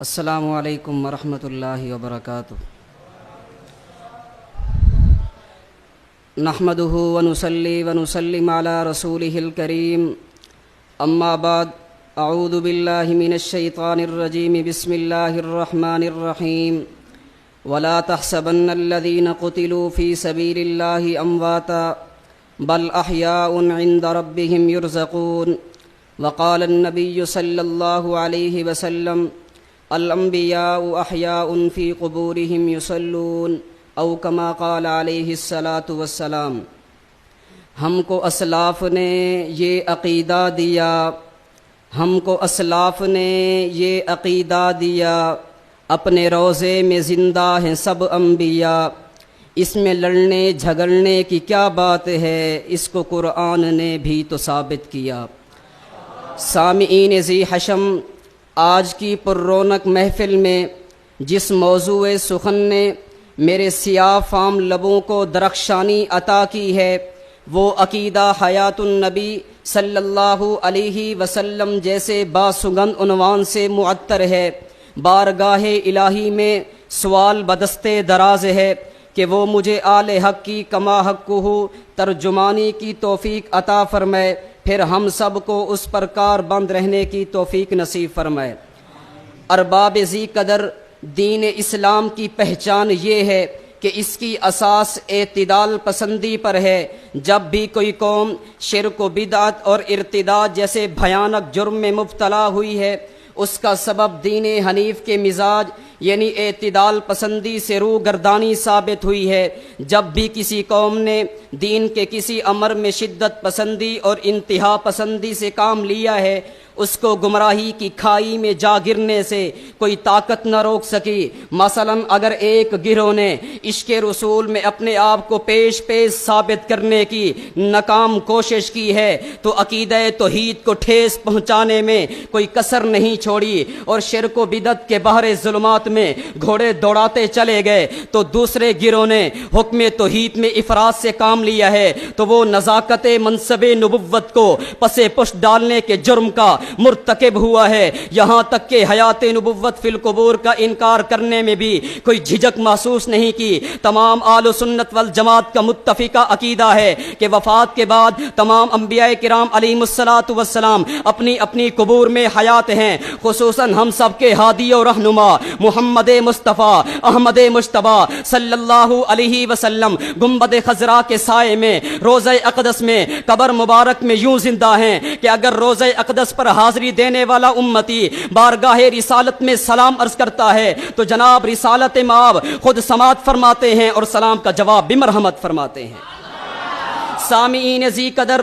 السلام علیکم ورحمۃ اللہ وبرکاتہ۔ نحمده ونصلی ونسلم علی رسولہ الکریم، اما بعد، اعوذ باللہ من الشیطان الرجیم، بسم اللہ الرحمن الرحیم۔ ولا تحسبن الذین قتلوا فی سبیل اللہ امواتا بل احیاء عند ربهم یرزقون۔ وقال النبی صلی اللہ علیہ وسلم الانبیاء احیاء فی قبورہم یصلون، او کما قال علیہ الصلاۃ والسلام۔ ہم کو اسلاف نے یہ عقیدہ دیا، ہم کو اسلاف نے یہ عقیدہ دیا، اپنے روضے میں زندہ ہیں سب انبیاء، اس میں لڑنے جھگڑنے کی کیا بات ہے، اس کو قرآن نے بھی تو ثابت کیا۔ سامعین ذی حشم، آج کی پر رونق محفل میں جس موضوع سخن نے میرے سیاہ فام لبوں کو درخشانی عطا کی ہے، وہ عقیدہ حیات النبی صلی اللہ علیہ وسلم جیسے باسگند عنوان سے معطر ہے۔ بارگاہ الہی میں سوال بدستے دراز ہے کہ وہ مجھے آل حق کی کما حقہ ترجمانی کی توفیق عطا فرمائے، پھر ہم سب کو اس پر کار بند رہنے کی توفیق نصیب فرمائے۔ ارباب ذی قدر، دین اسلام کی پہچان یہ ہے کہ اس کی اساس اعتدال پسندی پر ہے۔ جب بھی کوئی قوم شرک و بدعت اور ارتداد جیسے بھیانک جرم میں مبتلا ہوئی ہے، اس کا سبب دین حنیف کے مزاج یعنی اعتدال پسندی سے رو گردانی ثابت ہوئی ہے۔ جب بھی کسی قوم نے دین کے کسی امر میں شدت پسندی اور انتہا پسندی سے کام لیا ہے، اس کو گمراہی کی کھائی میں جا گرنے سے کوئی طاقت نہ روک سکی۔ مثلا اگر ایک گروہ نے عشق رسول میں اپنے آپ کو پیش ثابت کرنے کی ناکام کوشش کی ہے تو عقیدہ توحید کو ٹھیس پہنچانے میں کوئی کسر نہیں چھوڑی اور شرک و بدعت کے بحر ظلمات میں گھوڑے دوڑاتے چلے گئے، تو دوسرے گروہ نے حکم توحید میں افراد سے کام لیا ہے تو وہ نزاکت منصب نبوت کو پس پشت ڈالنے کے جرم کا مرتکب ہوا ہے۔ یہاں تک کہ حیات نبوت فی القبور کا انکار کرنے میں بھی کوئی جھجک محسوس نہیں کی۔ تمام اہل سنت والجماعت کا متفقہ عقیدہ ہے کہ وفات کے بعد تمام انبیاء کرام علیہم الصلاۃ والسلام اپنی اپنی قبور میں حیات ہیں۔ خصوصاً ہم سب کے ہادی و رہنما محمد مصطفیٰ احمد مجتبی صلی اللہ علیہ وسلم گنبد خضرا کے سائے میں روضہ اقدس میں قبر مبارک میں یوں زندہ ہیں کہ اگر روضہ اقدس پر حاضری دینے والا امتی بارگاہ رسالت میں سلام عرض کرتا ہے تو جناب رسالت مآب خود سماعت فرماتے ہیں اور سلام کا جواب بمرحمت فرماتے ہیں۔ سامعین ذی قدر،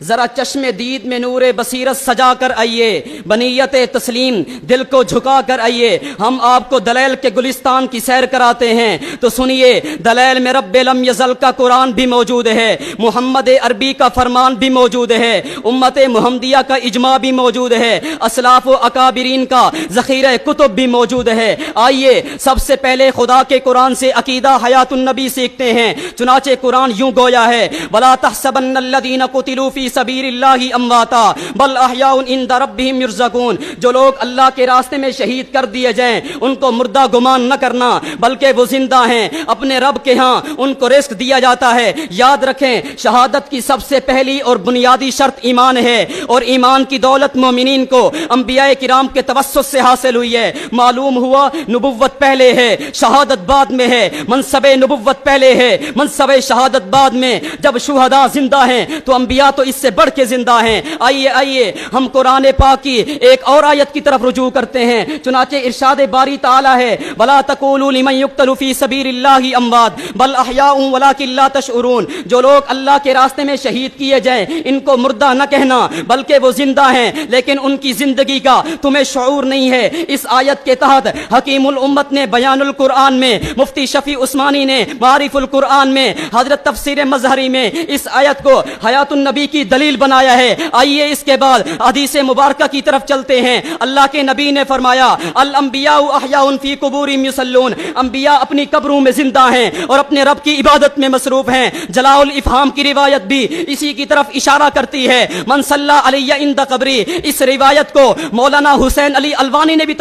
ذرا چشم دید میں نور بصیرت سجا کر آئیے، بنیت تسلیم دل کو جھکا کر آئیے، ہم آپ کو دلیل کے گلستان کی سیر کراتے ہیں تو سنیے۔ دلیل میں رب لم یزل کا قرآن بھی موجود ہے، محمد عربی کا فرمان بھی موجود ہے، امت محمدیہ کا اجماع بھی موجود ہے، اسلاف و اکابرین کا ذخیرہ کتب بھی موجود ہے۔ آئیے سب سے پہلے خدا کے قرآن سے عقیدہ حیات النبی سیکھتے ہیں۔ چنانچہ قرآن یوں گویا ہے، ولا تحسبن الذین قتلوا فی سبیل اللہ امواتا بل احیاء عند ربهم یرزقون۔ جو لوگ اللہ کے راستے میں شہید کر دیے جائیں ان کو مردہ گمان نہ کرنا، بلکہ وہ زندہ ہیں، اپنے رب کے ہاں ان کو رزق دیا جاتا ہے۔ یاد رکھیں، شہادت کی سب سے پہلی اور بنیادی شرط ایمان ہے، اور ایمان کی دولت مومنین کو انبیاء کرام کے توسط سے حاصل ہوئی ہے۔ معلوم ہوا نبوت پہلے ہے، شہادت بعد میں ہے، منصب نبوت پہلے ہے، منصب شہادت بعد میں۔ جب شہداء زندہ ہیں تو انبیاء تو اس سے بڑھ کے زندہ ہیں۔ آئیے ہم قرآن پاک کی ایک اور آیت کی طرف رجوع کرتے ہیں۔ چنانچہ ارشاد باری تعالی ہے، وَلَا تَقُولُوا لِمَن يُقْتَلُ فِي سَبِيلِ اللَّهِ أَمْوَاتٌ بَلْ أَحْيَاءٌ وَلَٰكِن لَّا تَشْعُرُونَ۔ جو لوگ اللہ کے راستے میں شہید کیے جائیں ان کو مردہ نہ کہنا، بلکہ وہ زندہ ہیں، لیکن ان کی زندگی کا تمہیں شعور نہیں ہے۔ اس آیت کے تحت حکیم الامت نے بیان القرآن میں، مفتی شفیع عثمانی نے معارف القرآن میں، حضرت تفسیر مظہری میں اس اس آیت کو حیات النبی کی دلیل بنایا ہے۔ آئیے اس کے بعد حدیث مبارکہ کی طرف چلتے ہیں۔ اللہ کے نبی نے فرمایا الانبیاء احیاء فی قبورہم یصلون، انبیاء اپنی قبروں میں زندہ ہیں اور اپنے رب کی عبادت میں مصروف ہیں۔ جلاء الافہام کی روایت بھی اسی کی طرف اشارہ کرتی ہے، من صلی علی عند قبری۔ اس روایت کو مولانا حسین علی الوانی نے بھی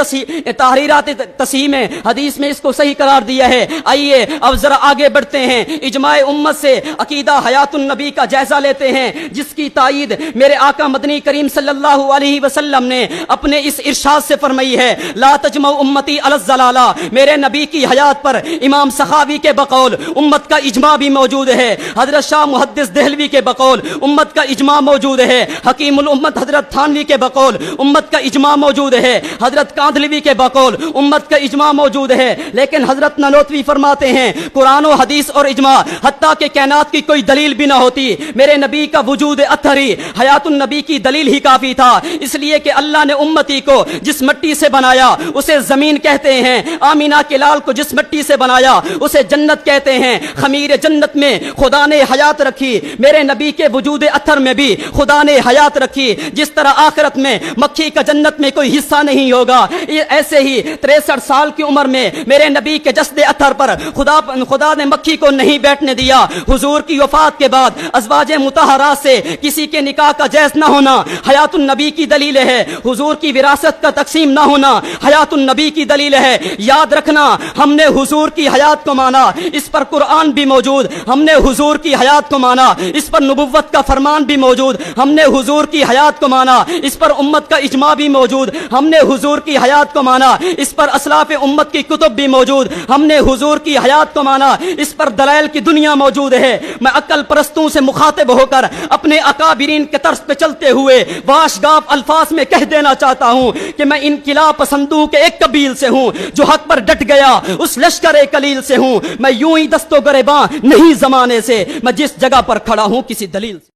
تحریرات تصحیح میں حدیث میں اس کو صحیح قرار دیا ہے۔ آئیے اب ذرا آگے بڑھتے ہیں، اجماع امت سے عقیدہ حیات النبی کا جائزہ لیتے ہیں، جس کی تائید میرے آقا مدنی کریم صلی اللہ علیہ وسلم نے اپنے اس ارشاد سے فرمائی ہے، لا تجمع امتی علی الضلالہ۔ میرے نبی کی حیات پر امام سخاوی کے بقول امت کا اجماع بھی موجود ہے، حضرت شاہ محدث دہلوی کے بقول امت کا اجماع موجود ہے، حکیم الامت حضرت تھانوی کے بقول امت کا اجماع موجود ہے، حضرت کاندھلوی کے بقول امت کا اجماع موجود ہے۔ لیکن حضرت نانوتوی فرماتے ہیں قرآن و حدیث اور اجماع حتیٰ کہ کائنات کی کوئی دلیل بھی نہ ہوتی، میرے نبی کا وجود اطہر ہی حیات النبی کی دلیل ہی کافی تھا، اس لیے کہ اللہ نے امتی کو جس مٹی سے بنایا اسے زمین کہتے ہیں، آمینہ کے لال کو جس مٹی سے بنایا اسے جنت کہتے ہیں۔ خمیر جنت میں خدا نے حیات رکھی، میرے نبی کے وجود اطہر میں بھی خدا نے حیات رکھی۔ جس طرح آخرت میں مکھی کا جنت میں کوئی حصہ نہیں ہوگا، ایسے ہی 63 سال کی عمر میں میرے نبی کے جسد اطہر پر خدا نے مکھی کو نہیں بیٹھنے دیا۔ حضور کی وفات کے بعد ازواج مطہرات سے کسی کے نکاح کا جائز نہ ہونا حیات النبی کی دلیل ہے، حضور کی وراثت کا تقسیم نہ ہونا حیات النبی کی دلیل ہے۔ یاد رکھنا ہم نے حضور کی حیات کو مانا، اس پر قرآن بھی موجود، ہم نے حضور کی حیات کو مانا، اس پر نبوت کا فرمان بھی موجود، ہم نے حضور کی حیات کو مانا، اس پر امت کا اجماع بھی موجود، ہم نے حضور کی حیات کو مانا، اس پر اسلاف امت کی کتب بھی موجود، ہم نے حضور کی حیات کو مانا، اس پر دلائل کی دنیا موجود ہے۔ میں عقل پرستوں سے مخاطب ہو کر اپنے اکابرین کے طرز پہ چلتے ہوئے واش گاف الفاظ میں کہہ دینا چاہتا ہوں کہ میں انقلاب پسندوں کے ایک قبیل سے ہوں جو حق پر ڈٹ گیا، اس لشکر قلیل سے ہوں، میں یوں ہی دست و گریباں نہیں زمانے سے، میں جس جگہ پر کھڑا ہوں کسی دلیل سے